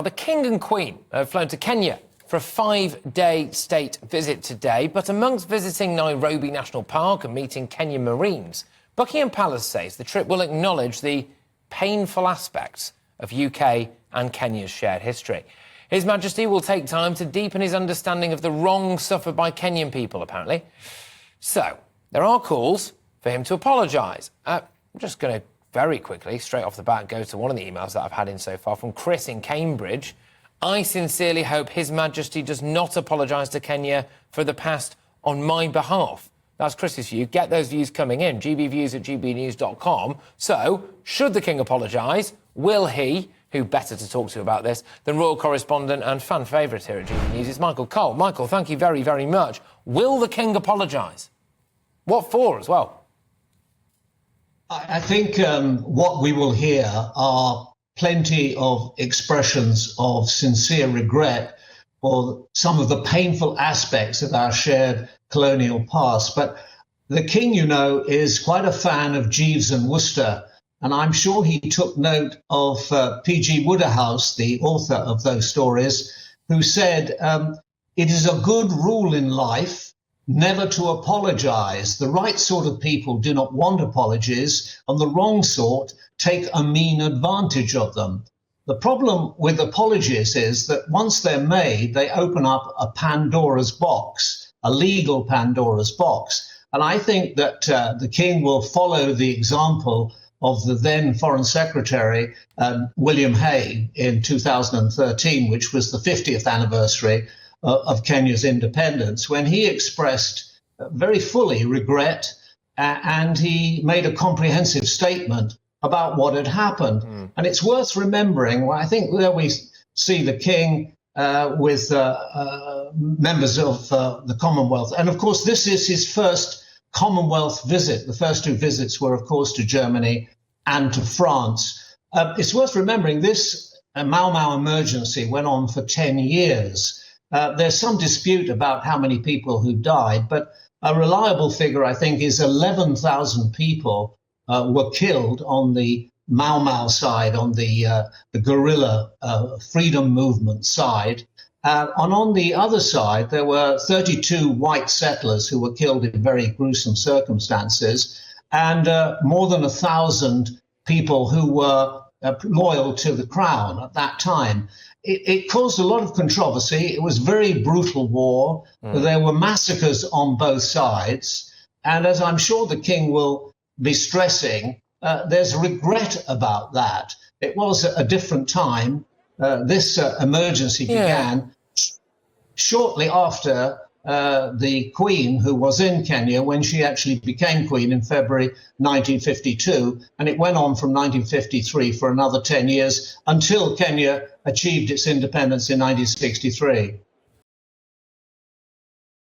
The King and Queen have flown to Kenya for a 5-day state visit today, but amongst visiting Nairobi National Park and meeting Kenyan Marines, Buckingham Palace says the trip will acknowledge the painful aspects of UK and Kenya's shared history. His Majesty will take time to deepen his understanding of the wrong suffered by Kenyan people, apparently. So, there are calls for him to apologise. I'm just going to very quickly, straight off the bat, go to one of the emails that I've had in so far from Chris in Cambridge. I sincerely hope His Majesty does not apologise to Kenya for the past on my behalf. That's Chris's view. Get those views coming in, gbviews@gbnews.com. So, should the King apologise? Will he? Who better to talk to about this than royal correspondent and fan favourite here at GB News? It's Michael Cole. Michael, thank you very, very much. Will the King apologise? What for as well? I think what we will hear are plenty of expressions of sincere regret for some of the painful aspects of our shared colonial past. But the King, you know, is quite a fan of Jeeves and Wooster, and I'm sure he took note of P.G. Wodehouse, the author of those stories, who said, it is a good rule in life never to apologise. The right sort of people do not want apologies, and the wrong sort take a mean advantage of them. The problem with apologies is that once they're made, they open up a Pandora's box, a legal Pandora's box. And I think that the King will follow the example of the then Foreign Secretary, William Hague, in 2013, which was the 50th anniversary of Kenya's independence, when he expressed very fully regret and he made a comprehensive statement about what had happened. And it's worth remembering, well, I think there we see the King with members of the Commonwealth. And of course, this is his first Commonwealth visit. The first two visits were, of course, to Germany and to France. It's worth remembering this Mau Mau emergency went on for 10 years. There's some dispute about how many people who died, but a reliable figure, I think, is 11,000 people were killed on the Mau Mau side, on the guerrilla freedom movement side. And on the other side, there were 32 white settlers who were killed in very gruesome circumstances, and more than 1,000 people who were loyal to the crown at that time. It caused a lot of controversy. It was very brutal war. There were massacres on both sides. And as I'm sure the King will be stressing, there's regret about that. It was a different time. This emergency began shortly after the Queen, who was in Kenya when she actually became Queen in February 1952, and it went on from 1953 for another 10 years until Kenya achieved its independence in 1963.